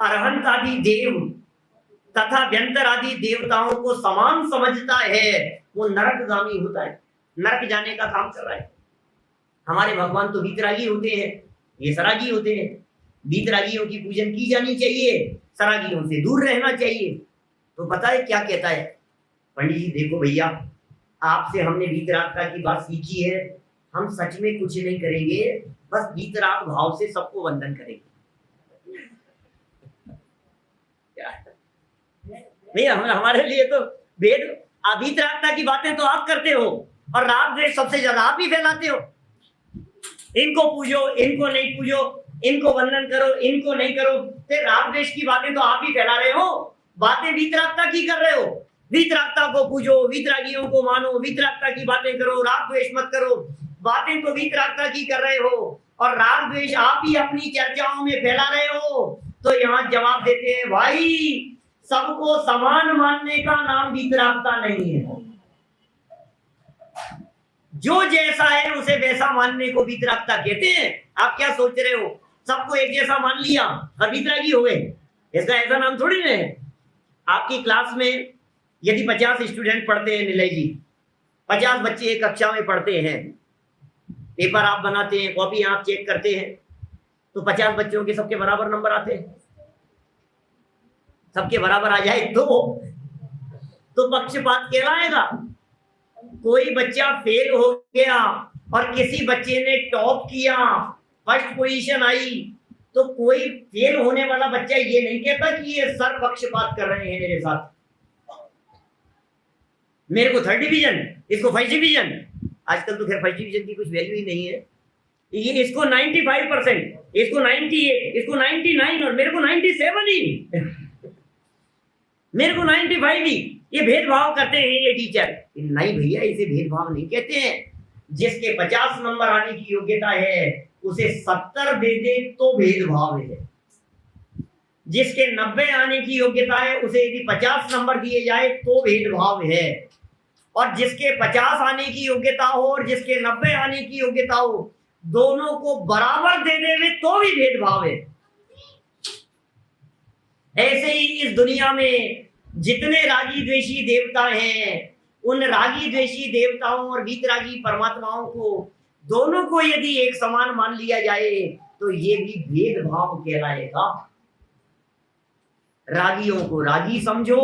अरहंत आदि देव तथा व्यंतर आदि देवताओं को समान समझता है वो नरकगामी होता है, नरक जाने का काम कर रहा है। हमारे भगवान तो वीतरागी होते हैं, ये सरागी होते हैं। वीतरागियों की पूजन की जानी चाहिए, सरागियों से दूर रहना चाहिए। तो पता है क्या कहता है पंडित जी, देखो भैया आपसे हमने वीतरागता की बात सीखी है, हम सच में कुछ नहीं करेंगे, बस वीतराग भाव से सबको वंदन करेंगे। भैया हमारे लिए तो वेद वीतरागता की बातें तो आप करते हो और राग द्वेष सबसे ज्यादा आप ही फैलाते हो। इनको पूजो, इनको नहीं पूजो, इनको वंदन करो, इनको नहीं करो, तो राग द्वेष की बातें तो आप ही फैला रहे हो, बातें वीतरागता की कर रहे हो। वीतरागता को पूजो, वीतरागियों को मानो, वीतरागता की बातें करो, राग द्वेष मत करो। बातें तो वीतरागता की कर रहे हो और राग द्वेष आप ही अपनी चर्चाओं में फैला रहे हो। तो यहाँ जवाब देते हैं, भाई सबको समान मानने का नाम वीतरागता नहीं है। जो जैसा है उसे वैसा मानने को वीतरागता कहते हैं। आप क्या सोच रहे हो, सबको एक जैसा मान लिया और वीतरागी हो गए? इसका ऐसा नाम थोड़ी ना है। आपकी क्लास में यदि 50 स्टूडेंट पढ़ते हैं निलय जी, 50 बच्चे एक कक्षा में पढ़ते हैं, पेपर आप बनाते हैं, कॉपी आप चेक करते हैं, तो 50 बच्चों के सबके बराबर नंबर आते हैं। सबके बराबर आ जाए तो पक्षपात कहलाएगा। कोई बच्चा फेल हो गया और किसी बच्चे ने टॉप किया, फर्स्ट पोजीशन आई, तो कोई फेल होने वाला बच्चा ये नहीं कहता कि ये सर पक्षपात कर रहे हैं मेरे साथ, मेरे को 3rd डिवीजन, इसको 1st डिवीजन। आजकल तो खैर 1st डिवीजन की कुछ वैल्यू ही नहीं है। ये इसको 95%, इसको 98, इसको 99 और मेरे को 97 ही मेरे को 95 ही। ये भेदभाव करते हैं ये टीचर। नहीं भैया, इसे भेदभाव नहीं कहते हैं। जिसके 50 नंबर आने की योग्यता है उसे 70 दे दे तो भेदभाव है। जिसके 90 आने की योग्यता है उसे यदि 50 नंबर दिए जाए तो भेदभाव है। और जिसके 50 आने की योग्यता हो और जिसके 90 आने की योग्यता हो, दोनों को बराबर दे देवे तो भी भेदभाव है। ऐसे ही इस दुनिया में जितने रागी द्वेषी देवता हैं, उन रागी द्वेषी देवताओं और वीतरागी परमात्माओं को, दोनों को यदि एक समान मान लिया जाए तो ये भी भेदभाव कहलाएगा। रागियों को रागी समझो,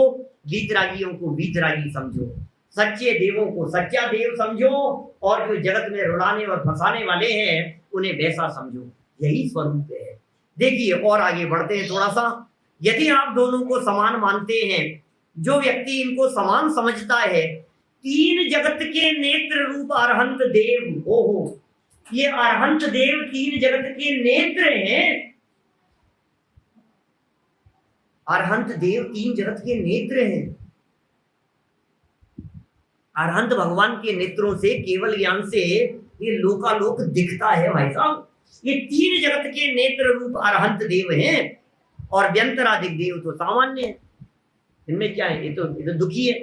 वीतरागियों को वीतरागी समझो, सच्चे देवों को सच्चा देव समझो और जो जगत में रुलाने और फंसाने वाले हैं उन्हें वैसा समझो। यही स्वरूप है। देखिए और आगे बढ़ते हैं थोड़ा सा। यदि आप दोनों को समान मानते हैं, जो व्यक्ति इनको समान समझता है, 3 जगत के नेत्र रूप अरहंत देव, ओहो, ये अरहंत देव 3 जगत के नेत्र हैं। अरहंत देव 3 जगत के नेत्र हैं। अरहंत भगवान के नेत्रों से, केवल ज्ञान से ये लोकालोक दिखता है भाई साहब। ये 3 जगत के नेत्र रूप अरहंत देव हैं और व्यंतराधिक देव तो सामान्य है। इनमें क्या है, ये तो दुखी है।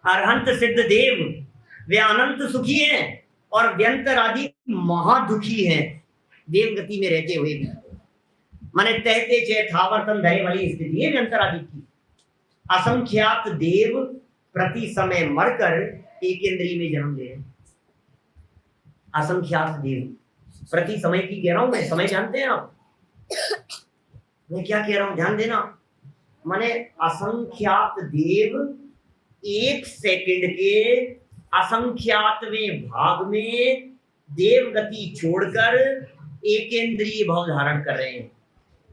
अरहंत सिद्ध देव वे अनंत सुखी हैं और व्यंतराधिक महादुखी हैं, देव गति में रहते हुए भी। माने तहते चे थावरतन धरे वाली स्थिति है व्यंतराधिक की। असंख्यात देव प्रति समय मरकर एक इंद्रिय में जन्म ले रहे हैं। असंख्यात देव, प्रति समय की कह रहा हूं मैं, समय जानते हैं आप मैं क्या कह रहा हूं, ध्यान देना। माने असंख्यात देव 1 सेकंड के असंख्यातवें भाग में देव गति छोड़कर एकेंद्रीय भाव धारण कर रहे हैं।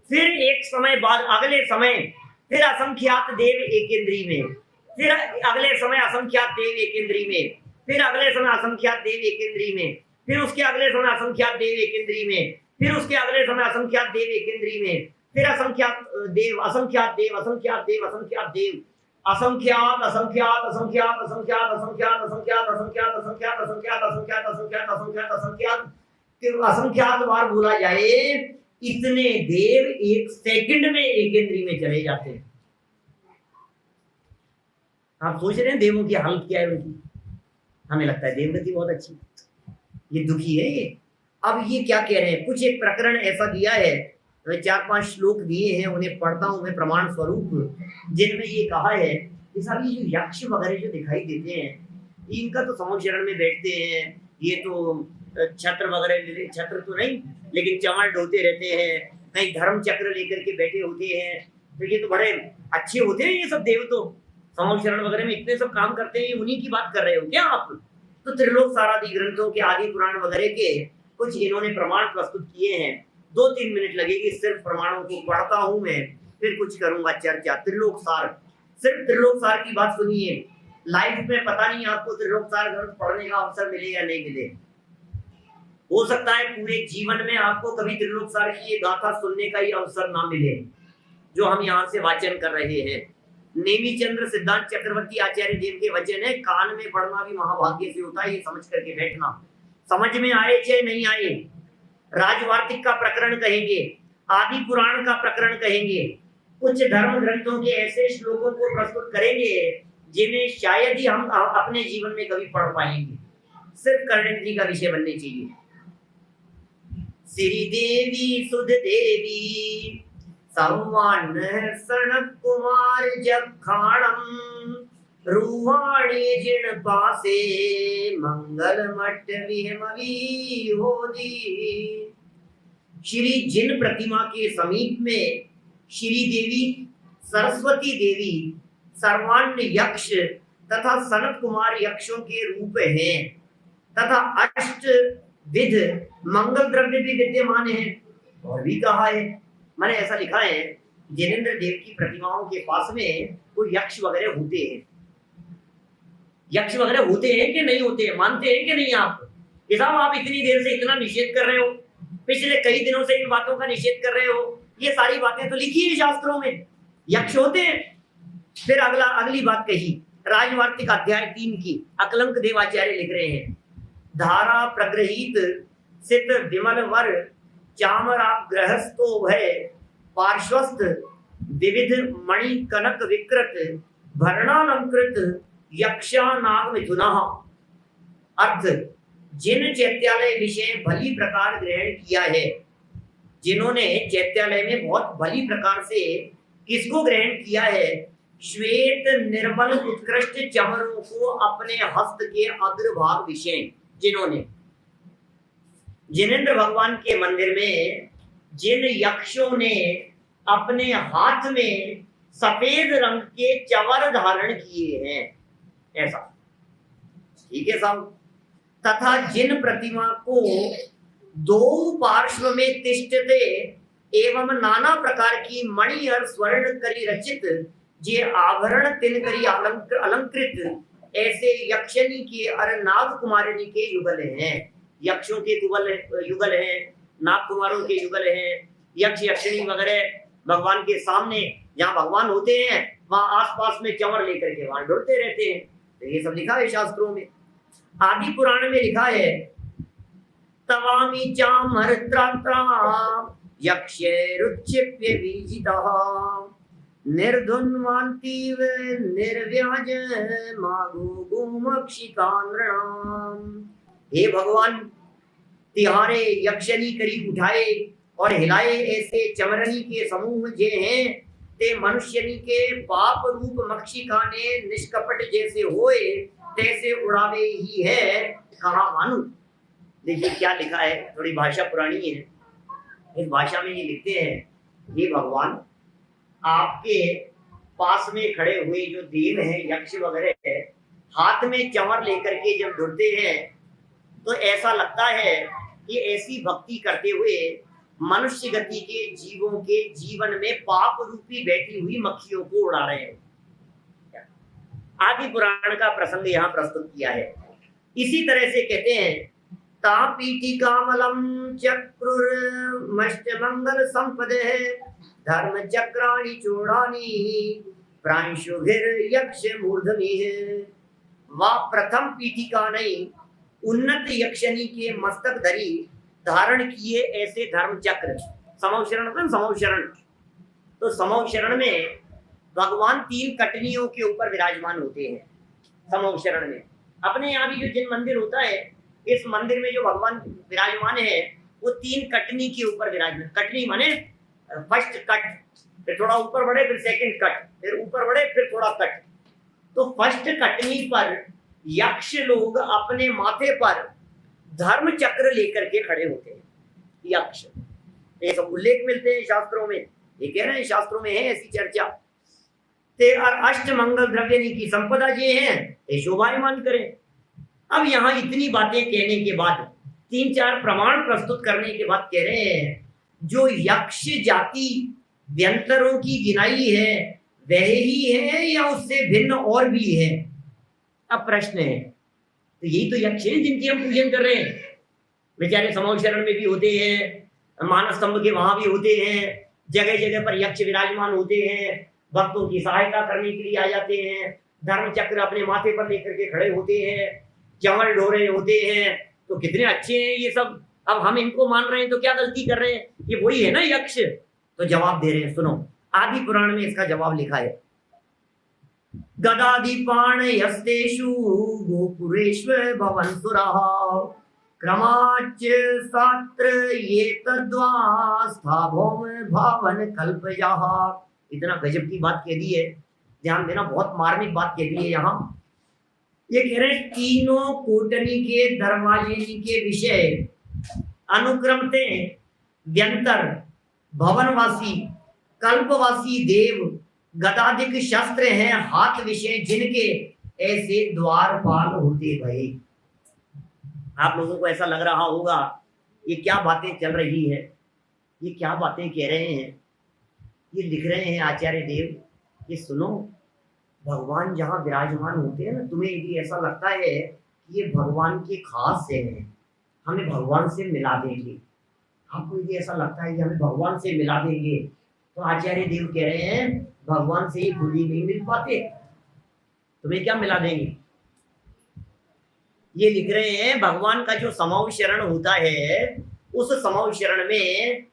फिर एक समय बाद अगले समय फिर असंख्यात देव एकेंद्रीय में, फिर अगले समय असंख्यात देव एकेंद्रीय में, फिर अगले समय असंख्यात देव एकेंद्रीय में, फिर उसके अगले समय असंख्यात देव एकेंद्रीय में, फिर उसके अगले समय असंख्यात देव एकेंद्रीय में, फिर असंख्यात देव, असंख्यात देव, असंख्यात देव, असंख्यात देव, असंख्यात असंख्यात असंख्यात असंख्यात असंख्यात असंख्यात असंख्यात असंख्यात असंख्यात असंख्यात असंख्यात असंख्यात असंख्यात असंख्यात बार बोला जाए, इतने देव 1 सेकंड में एकेंद्रीय में चले जाते हैं। आप सोच रहे हैं देवों की हालत क्या है उनकी? हमें लगता है देवगति बहुत अच्छी, ये दुखी है ये। अब ये क्या कह रहे हैं, कुछ एक प्रकरण ऐसा दिया है मैं 4-5 श्लोक दिए हैं, उन्हें पढ़ता हूं मैं प्रमाण स्वरूप, जिनमें ये कहा है कि साहब ये जो यक्ष वगैरह जो दिखाई देते हैं, इनका तो समूह शरण में बैठते हैं, ये तो छत्र वगैरह, छत्र तो नहीं लेकिन चमड़ ढोते रहते हैं, कहीं धर्म चक्र लेकर के बैठे होते हैं, तो ये तो बड़े अच्छे होते हैं ये सब देव, तो समूह शरण वगैरह में इतने सब काम करते हैं, उन्हीं की बात कर रहे हो क्या आप? तो त्रिलोक सारादि ग्रंथों के, आदि पुराण वगैरह के कुछ इन्होंने प्रमाण प्रस्तुत किए हैं। 2-3 मिनट लगेगी, सिर्फ प्रमाणों को पढ़ता हूं मैं, फिर कुछ करूंगा चर्चा। त्रिलोक सार, सिर्फ त्रिलोक सार की बात सुनिए। लाइफ में पता नहीं आपको त्रिलोक सार ग्रंथ पढ़ने का अवसर मिले या नहीं मिले, हो सकता है पूरे जीवन में आपको कभी त्रिलोक सार की ये गाथा सुनने का ही अवसर ना मिले जो हम यहाँ से वाचन कर रहे हैं। नेमी चंद्र सिद्धांत चक्रवर्ती आचार्य देव के वचन है, कान में पढ़ना भी महाभाग्य से होता है, ये समझ करके बैठना। समझ में आए चाहे नहीं आए, राजवार्तिक का प्रकरण कहेंगे, आदि पुराण का प्रकरण कहेंगे, कुछ धर्म ग्रंथों के ऐसे श्लोकों को प्रस्तुत करेंगे जिन्हें शायद ही हम अपने जीवन में कभी पढ़ पाएंगे, सिर्फ कर्णेंद्री का विषय बनने चाहिए। श्री देवी सुध देवी संवान सनक कुमार जखाणम रूहाणी जिण पासे मंगल मठ विहमवी होदी। श्री जिन प्रतिमा के समीप में श्री देवी सरस्वती देवी सर्वान्न यक्ष तथा सनत कुमार यक्षों के रूप हैं तथा अष्ट विध मंगल द्रव्य भी विद्यमान है। और भी कहा है, मैंने ऐसा लिखा है, जिनेंद्र देव की प्रतिमाओं के पास में कोई यक्ष वगैरह होते हैं। यक्ष वगैरह होते हैं कि नहीं होते हैं, मानते हैं कि नहीं आप? कि साहब आप इतनी देर से इतना निषेध कर रहे हो, पिछले कई दिनों से इन बातों का निषेध कर रहे हो, ये सारी बातें तो लिखी है शास्त्रों में, यक्ष होते हैं। फिर अगली बात कही, राजवार्तिक अध्याय 3 की अकलंक देवाचार्य लिख रहे हैं, धारा प्रग्रहित सित विमल वर चामराप ग्रहस्थो भय पार्श्वस्थ विविध मणि कनक विकृत भरणालंकृत यक्षा नाग मिथुना। अर्थ, जिन चैत्यालय विषय भली प्रकार ग्रहण किया है, जिन्होंने चैत्यालय में बहुत भली प्रकार से किसको ग्रहण किया है? श्वेत निर्मल उत्कृष्ट चमरों को अपने हस्त के अग्रभाग विषय, जिन्होंने जिनेंद्र भगवान के मंदिर में जिन यक्षों ने अपने हाथ में सफेद रंग के चवर धारण किए हैं, ऐसा ठीक है साहब, तथा जिन प्रतिमा को 2 पार्श्व में तिष्ठते एवं नाना प्रकार की मणि और स्वर्ण करी रचित जे आभरण तिन करी अलंकृत ऐसे यक्षनी के और नाग कुमारिनी के युगल हैं। यक्षों के युगल हैं, नाग कुमारों के युगल हैं, यक्ष यक्षिणी वगैरह भगवान के सामने जहाँ भगवान होते हैं वहां आसपास में चंवर लेकर के वहां ढुलते रहते हैं। तो ये सब लिखा है शास्त्रों में। आदि पुराण में लिखा है, तवामी चामर त्रात्रा यक्षे रुच्यप्य विजितः निर्धुन्वान्तीव निर्व्याज मागो गोमक्षिकानृणाम। हे भगवान, तिहारे यक्षनी करी उठाए और हिलाए ऐसे चमरनी के समूह जे हैं, ते मनुष्यनी के पाप रूप मक्षिका ने निष्कपट जैसे होए तैसे उड़ावे ही है कहा मानू। देखिए क्या लिखा है, थोड़ी भाषा पुरानी है, इस भाषा में ये लिखते हैं, हे भगवान, आपके पास में खड़े हुए जो देव हैं, यक्ष वगैरह है, हाथ में चंवर लेकर के जब ढुलते हैं तो ऐसा लगता है कि ऐसी भक्ति करते हुए मनुष्य गति के जीवों के जीवन में पाप रूपी बैठी हुई मक्खियों को उड़ा रहे हैं। आदि पुराण का प्रसंग यहाँ प्रस्तुत किया है। इसी तरह से कहते हैं, तापीठिकामलम चक्रुर्मष्टमंगल संपदे धर्म चक्राणि चूड़ानि प्रांशुभिर यक्ष मूर्धनिः। वह प्रथम पीठिका नहीं, उन्नत यक्षनी के मस्तक धरी धारण किए ऐसे धर्म चक्र। समौशरण, समौशरण तो समौशरण में भगवान 3 कटनियों के ऊपर विराजमान होते हैं। समौशरण में अपने यहाँ भी जो जिन मंदिर होता है, इस मंदिर में जो भगवान विराजमान है वो 3 कटनी के ऊपर विराजमान। कटनी माने फर्स्ट कट, फिर थोड़ा ऊपर बढ़े, फिर सेकंड कट, फिर ऊपर बढ़े, फिर थोड़ा कट। तो फर्स्ट कटनी पर यक्ष लोग अपने माथे पर धर्म चक्र लेकर के खड़े होते हैं, यक्ष। ये सब उल्लेख मिलते हैं शास्त्रों में, ये कह रहे हैं शास्त्रों में है ऐसी चर्चा। ते और अष्ट मंगल द्रव्य की संपदा ये है, ये शोभायमान करें। अब यहाँ इतनी बातें कहने के बाद, 3-4 प्रमाण प्रस्तुत करने के बाद कह रहे हैं जो यक्ष जाति व्यंतरों की गिनाई है वह ही है या उससे भिन्न और भी है। अब प्रश्न है, तो यही तो यक्ष है जिनकी हम पूजन कर रहे हैं। बेचारे समौग शरण में भी होते हैं, मानस स्तंभ के वहां भी होते हैं, जगह जगह पर यक्ष विराजमान होते हैं, भक्तों की सहायता करने के लिए आ जाते हैं, धर्म चक्र अपने माथे पर लेकर के खड़े होते हैं, चंवल ढोरे होते हैं। तो कितने अच्छे हैं ये सब। अब हम इनको मान रहे हैं तो क्या गलती कर रहे हैं? ये वही है ना यक्ष। तो जवाब दे रहे हैं, सुनो। आदि पुराण में इसका जवाब लिखा है, गदादिपाण यस्तेषु गोपुरेष्व भवन्सुरः क्रमाच सात्र ये तद्वा स्थाभौम भावन कल्पयः। इतना गजब की बात कह दी है, ध्यान देना, बहुत मार्मिक बात कह दी है यहाँ। ये कह रहे हैं तीनों कोटनी के दरवाजे के विषय अनुक्रमते व्यंतर भवनवासी कल्पवासी देव गदादिक शस्त्र हैं हाथ विषय जिनके ऐसे द्वारपाल होते गए। आप लोगों को ऐसा लग रहा होगा ये क्या बातें चल रही है, ये क्या बातें कह रहे हैं, ये लिख रहे हैं आचार्य देव। ये सुनो, भगवान जहाँ विराजमान होते हैं ना, तुम्हें यदि ऐसा लगता है कि ये भगवान के खास से हैं, हमें भगवान से मिला देंगे, आपको यदि ऐसा लगता है कि हमें भगवान से मिला देंगे, तो आचार्य देव कह रहे हैं भगवान से ही खुद ही नहीं मिल पाते, तुम्हें क्या मिला देंगे। ये लिख रहे हैं भगवान का जो समाव शरण होता है, उस समाव शरण में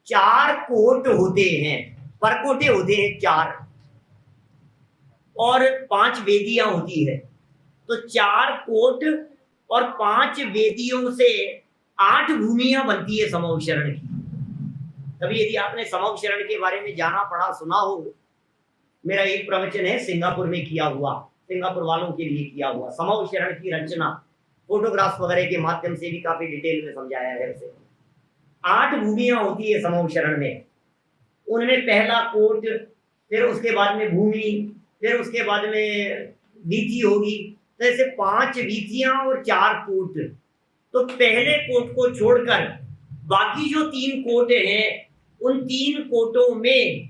4 कोट होते हैं, परकोटे होते हैं 4, और 5 वेदियां होती है। तो 4 कोट और 5 वेदियों से 8 भूमियां बनती है समाव शरण की। तभी यदि आपने समाव शरण के बारे में जाना पढ़ा सुना हो, मेरा एक प्रवचन है सिंगापुर में किया हुआ, सिंगापुर वालों के लिए किया हुआ, समाव शरण की रचना फोटोग्राफ वगैरह के माध्यम से भी काफी डिटेल में समझाया है। वैसे 8 भूमियां होती है समाव शरण में। उनमें पहला कोट, फिर उसके बाद में भूमि, फिर उसके बाद में वीथी होगी। तो ऐसे 5 वीथियां और 4 कोट। तो पहले कोट को छोड़कर बाकी जो 3 कोट हैं, उन 3 कोटों में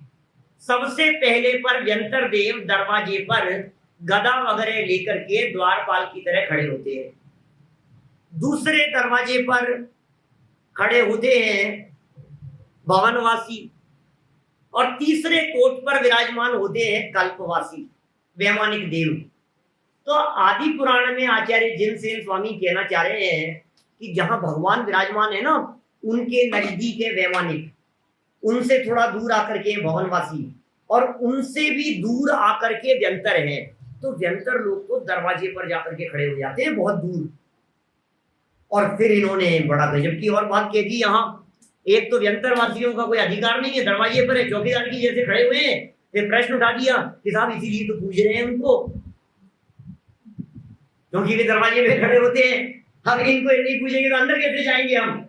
सबसे पहले पर व्यंतर देव दरवाजे पर गदा वगैरह लेकर के द्वारपाल की तरह खड़े होते हैं। दूसरे दरवाजे पर खड़े होते हैं भवनवासी, और तीसरे कोट पर विराजमान होते हैं कल्पवासी वैमानिक देव। तो आदि पुराण में आचार्य जिनसेन स्वामी कहना चाह रहे हैं कि जहां भगवान विराजमान है ना, उनके नजदीक है वैमानिक, उनसे थोड़ा दूर आकर के भवनवासी, और उनसे भी दूर आकर के व्यंतर हैं। तो व्यंतर लोग तो दरवाजे पर जाकर के खड़े हो जाते हैं बहुत दूर। और फिर इन्होंने बड़ा गजब की और बात कह दी यहाँ, एक तो व्यंतरवासियों का कोई अधिकार नहीं है, दरवाजे पर है, चौकीदार की जैसे खड़े हुए हैं। फिर प्रश्न उठा दिया कि साहब इसीलिए तो पूछ रहे हैं उनको, क्योंकि वे दरवाजे पे खड़े होते हैं। हम इनको नहीं पूछेंगे तो अंदर कैसे जाएंगे हम।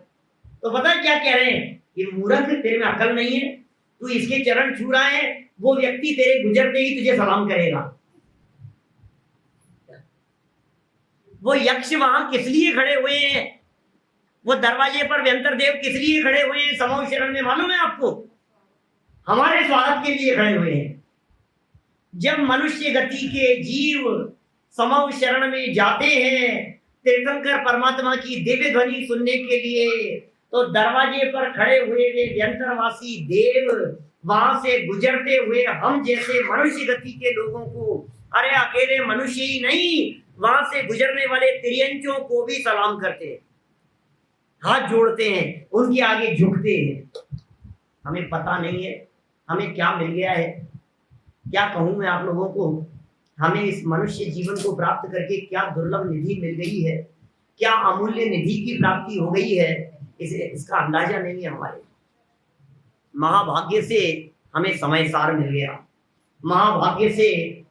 तो पता है क्या कह रहे हैं कि मूर्ख, तेरे में अकल नहीं है, तू इसके चरण छू रहा है, वो व्यक्ति तेरे गुजरते ही तुझे सलाम करेगा। वो यक्ष वहां किस लिए खड़े हुए हैं, वो दरवाजे पर व्यंतर देव किस लिए खड़े हुए हैं समाव शरण में, मालूम है आपको? हमारे स्वागत के लिए खड़े हुए हैं। जब मनुष्य गति के जीव समाव शरण में जाते हैं तीर्थंकर परमात्मा की दिव्य ध्वनि सुनने के लिए, तो दरवाजे पर खड़े हुए वे व्यंतरवासी देव वहां से गुजरते हुए हम जैसे मनुष्य गति के लोगों को, अरे अकेले मनुष्य ही नहीं, वहां से गुजरने वाले तिर्यंचों को भी सलाम करते हैं, हाथ जोड़ते हैं, उनके आगे झुकते हैं। हमें पता नहीं है हमें क्या मिल गया है, क्या कहूं मैं आप लोगों को, हमें इस मनुष्य जीवन को प्राप्त करके क्या दुर्लभ निधि मिल गई है, क्या अमूल्य निधि की प्राप्ति हो गई है, इसका अंदाजा नहीं है हमारे। महाभाग्य से हमें समय सार मिल गया, महाभाग्य से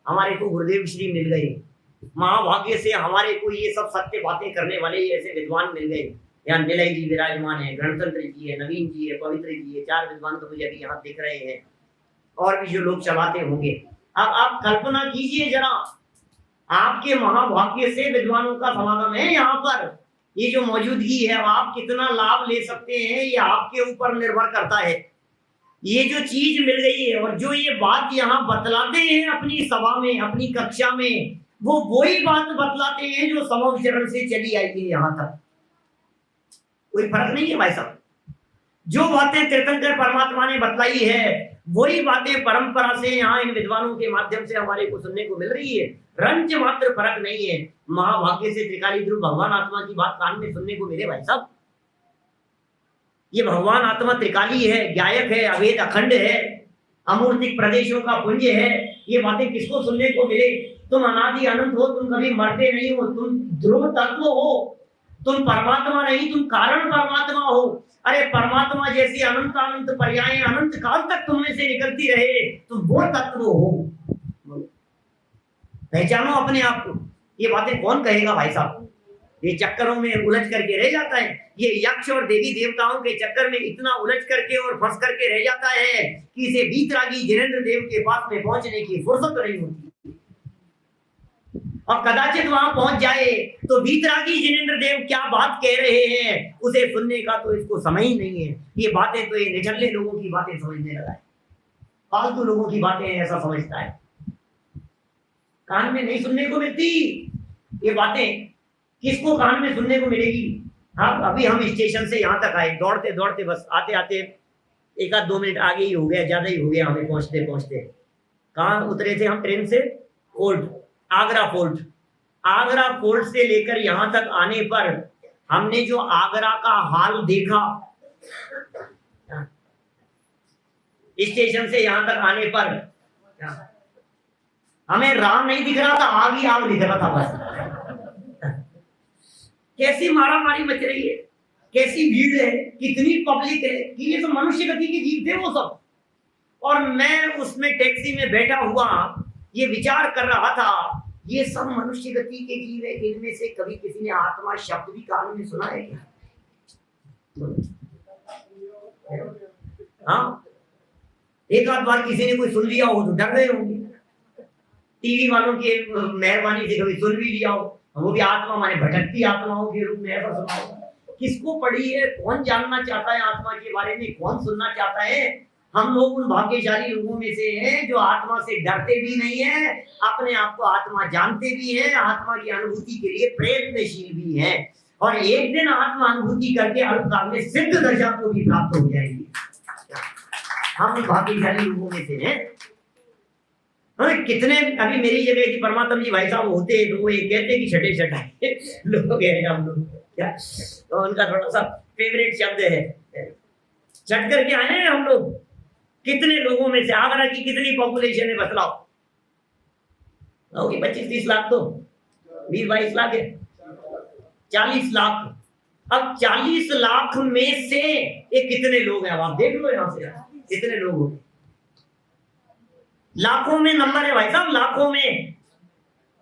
हमारे को गुरुदेव श्री मिल गए, महाभाग्य से हमारे को ये सब सत्य बातें करने वाले ऐसे विद्वान मिल गए। यहाँ निलय जी विराजमान है, गणतंत्र जी है, नवीन जी है, पवित्र जी है, 4 विद्वान तो मुझे अभी यहाँ दिख रहे हैं, और भी जो लोग चलाते होंगे। अब आप कल्पना कीजिए जरा, आपके महाभाग्य से विद्वानों का समागम है यहाँ पर, ये जो मौजूदगी है आप कितना लाभ ले सकते हैं ये आपके ऊपर निर्भर करता है। ये जो चीज मिल गई है और जो ये बात यहाँ बतलाते हैं अपनी सभा में, अपनी कक्षा में, वो वही बात बतलाते हैं जो समव चरण से चली आई है यहाँ तक। कोई फर्क नहीं है भाई साहब। जो बातें तीर्थंकर परमात्मा ने बतलाई है वही बातें परंपरा से यहाँ इन विद्वानों के माध्यम से हमारे को सुनने को मिल रही है। रंच मात्र फर्क नहीं है। महाभाग्य से त्रिकाली ध्रुव भगवान आत्मा की बात कान में सुनने को मिले भाई साहब। ये भगवान आत्मा त्रिकाली है, ज्ञायक है, अवेद अखंड है, अमूर्तिक प्रदेशों का पुंज है। ये बातें किसको सुनने को मिले? तुम अनादि अनंत हो, तुम कभी मरते नहीं हो, तुम ध्रुव तत्व हो, तुम परमात्मा नहीं, तुम कारण परमात्मा हो। अरे परमात्मा जैसी अनंत अनंत पर्याय अनंत काल तक तुम में से निकलती रहे, तुम वो तत्व हो। पहचानो अपने आप को। ये बातें कौन कहेगा भाई साहब? ये चक्करों में उलझ करके रह जाता है। ये यक्ष और देवी देवताओं के चक्कर में इतना उलझ करके और फंस करके रह जाता है कि इसे वीतरागी जिनेंद्र देव के पास में पहुंचने की फुर्सत नहीं होती। और कदाचित वहां पहुंच जाए तो वीतरागी जिनेंद्र देव क्या बात कह रहे हैं उसे सुनने का तो इसको समय ही नहीं है। ये बातें तो ये निठल्ले लोगों की बातें समझने लगा है, फालतू लोगों की बातें ऐसा समझता है। कान में नहीं सुनने को मिलती ये बातें, किसको कान में सुनने को मिलेगी? हाँ, अभी हम स्टेशन से यहाँ तक आए, दौड़ते दौड़ते, बस आते आते 1-2 मिनट आगे ही हो गया, ज्यादा ही हो गया हमें पहुंचते पहुंचते। कहाँ उतरे थे हम? ट्रेन से fort, Agra fort. Agra fort से लेकर यहाँ तक आने पर हमने जो आगरा का हाल देखा, स्टेशन से यहाँ तक आने पर हमें राम नहीं दिख रहा था, आग ही आग दिख रहा था बस। कैसी मारामारी मच रही है, कैसी भीड़ है, कितनी पब्लिक है कि ये तो मनुष्य गति के जीव थे वो सब। और मैं उसमें टैक्सी में बैठा हुआ ये विचार कर रहा था, ये सब मनुष्य गति के जीव है, इनमें से कभी किसी ने आत्मा शब्द भी कान में सुना है क्या? हाँ, एक आध बार किसी ने कोई सुन लिया हो तो डर गए होंगे। टीवी वालों के मेहरबानी से कभी सुन भी लिया हो, वो भी आत्मा माने भटकती आत्माओं के रूप में ऐसा सुना हो। किसको पड़ी है? कौन जानना चाहता है आत्मा के बारे में? कौन सुनना चाहता है? हम लोग उन भाग्यशाली लोगों में से हैं जो आत्मा से डरते भी नहीं है, अपने आप को आत्मा जानते भी हैं, आत्मा की अनुभूति के लिए प्रयत्नशील भी हैं, और एक दिन आत्मा अनुभूति करके अल्पकाल में सिद्ध दशा को भी प्राप्त हो जाएगी। हम भाग्यशाली लोगों में से हैं। कितने अभी मेरी जगह की परमात्मा जी भाई साहब होते तो वो ये कहते कि छठे छठाए लोग हैं हम लोग, क्या तो उनका थोड़ा सा फेवरेट शब्द है। छठ करके आए हैं हम लोग। कितने लोगों में से आगरा की कितनी पॉपुलेशन है बतलाओ? होगी 25-30 लाख, तो 20-22 लाख है, 40 लाख। अब 40 लाख में से ये कितने लोग हैं? अब आप देख लो यहाँ से कितने लोग होंगे। लाखों में नंबर है भाई साहब, लाखों में।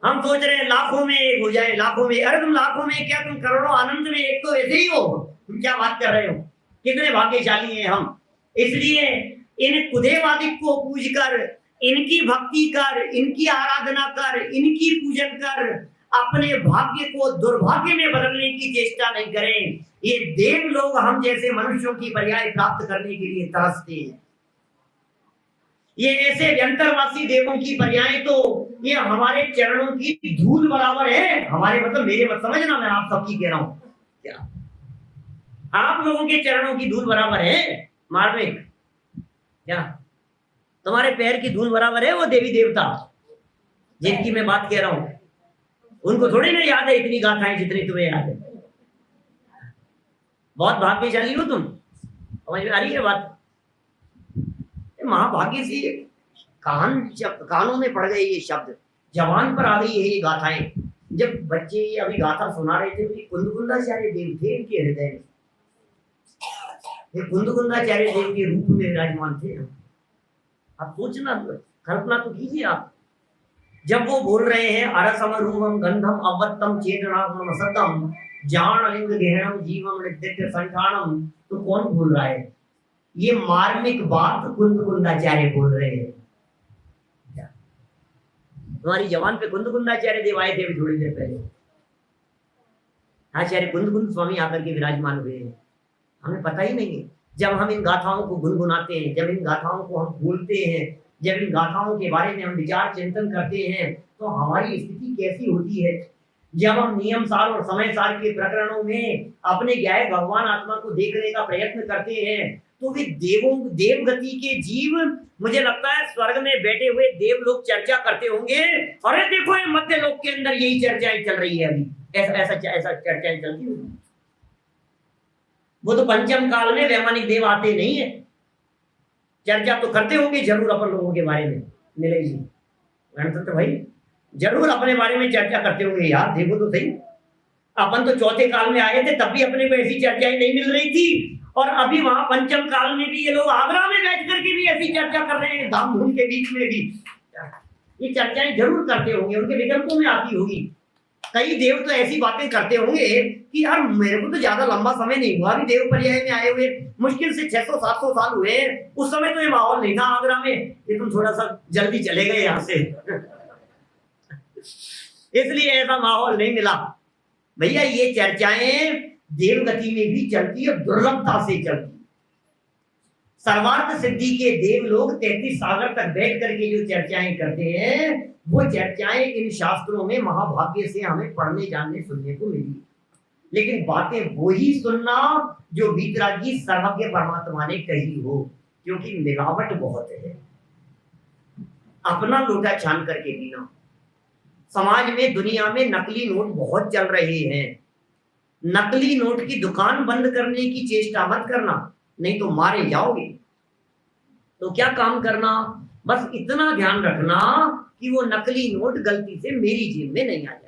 हम सोच रहे हैं लाखों में एक हो जाए, लाखों में। अरे तुम लाखों में क्या, तुम करोड़ों अनंत में एक तो ऐसे ही हो। तुम क्या बात कर रहे हो? कितने भाग्यशाली हैं हम। इसलिए इन कुदेवादिक को पूज कर, इनकी भक्ति कर, इनकी आराधना कर, इनकी पूजन कर, अपने भाग्य को दुर्भाग्य में बदलने की चेष्टा नहीं करें। ये देव लोग हम जैसे मनुष्यों की पर्याय प्राप्त करने के लिए तरसते हैं। ये ऐसे व्यंतरवासी देवों की पर्याय तो ये हमारे चरणों की धूल बराबर है। हमारे मतलब मेरे मत समझना, मैं आप सबकी कह रहा हूं। क्या आप लोगों के चरणों की धूल बराबर है? मार्मिक, क्या तुम्हारे पैर की धूल बराबर है वो देवी देवता जिनकी मैं बात कह रहा हूं? उनको थोड़ी ना याद है इतनी गाथाएं जितनी तुम्हें याद है। बहुत भाग्यशाली हो तुम। समझ में आ रही है बात? महाभाग्य से कानों में पड़ गए ये शब्द, जवान पर आ गई है ये गाथाएं। जब बच्चे अभी गाथा सुना रहे थे तो कुंदकुंदा सारे देव थे इनके हृदय में। ये कुंदकुंदाचार्य देव के रूप में विराजमान थे। आप सोचना, कल्पना तो कीजिए आप, जब वो बोल रहे हैं अरसम रूपम गंधम अवत्तम चेतनाम सतम जान लिंग गहनम जीवम नित्य संठानम, तो कौन बोल रहा है? ये मार्मिक बात कुंदकुंदाचार्य बोल रहे हैं। हमारी जवान पे कुंदकुंदाचार्य देव आए थे अभी थोड़ी देर पहले। आचार्य कुंदकुंद स्वामी आकर के विराजमान हुए हैं, हमें पता ही नहीं है। जब हम इन गाथाओं को गुनगुनाते हैं, जब इन गाथाओं को हम बोलते हैं, जब इन गाथाओं के बारे में हम विचार चिंतन करते हैं, तो हमारी स्थिति कैसी होती है। जब हम नियम सार और समय सार के प्रकरणों में अपने ज्ञाय भगवान आत्मा को देखने का प्रयत्न करते हैं, तो वे देवगति के जीव, मुझे लगता है स्वर्ग में बैठे हुए देव लोग चर्चा करते होंगे, अरे देखो ये मध्य लोक के अंदर यही चर्चाएं चल रही है अभी, ऐसा चर्चाएं चलती होंगी। वो तो पंचम काल में वैमानिक देव आते नहीं है, चर्चा तो करते होंगे जरूर अपन लोगों के बारे में। मिलेगी गणतंत्र भाई जरूर अपने बारे में चर्चा करते होंगे। यार देखो तो सही, अपन तो चौथे काल में आए थे तब भी अपने को ऐसी चर्चाएं नहीं मिल रही थी, और अभी वहां पंचम काल में भी ये लोग आगरा में बैठ करके भी ऐसी चर्चा कर रहे हैं, धाम धूम के बीच में भी ये चर्चाएं जरूर करते होंगे, उनके विकल्पों में आती होगी। कई देव तो ऐसी बातें करते होंगे कि यार मेरे को तो ज्यादा लंबा समय नहीं हुआ, अभी देव पर्याय में आए हुए मुश्किल से 600-700 साल हुए, उस समय तो ये माहौल नहीं था आगरा में, ये तुम थोड़ा सा जल्दी चले गए यहाँ से इसलिए ऐसा माहौल नहीं मिला। भैया ये चर्चाएं देवगति में भी चलती है, दुर्लभता से चलती। सर्वार्थ सिद्धि के देव लोग 33 सागर तक बैठ करके जो चर्चाएं करते हैं, वो चर्चाएं इन शास्त्रों में महाभाग्य से हमें पढ़ने जानने सुनने को मिली। लेकिन बातें वो ही सुनना जो वीतरागी सर्वज्ञ परमात्मा ने कही हो, क्योंकि मिलावट बहुत है। अपना लोटा छान करके पीना। समाज में, दुनिया में नकली नोट बहुत चल रहे हैं। नकली नोट की दुकान बंद करने की चेष्टा मत करना, नहीं तो मारे जाओगे। तो क्या काम करना, बस इतना ध्यान रखना कि वो नकली नोट गलती से मेरी जेब में नहीं आ जाए।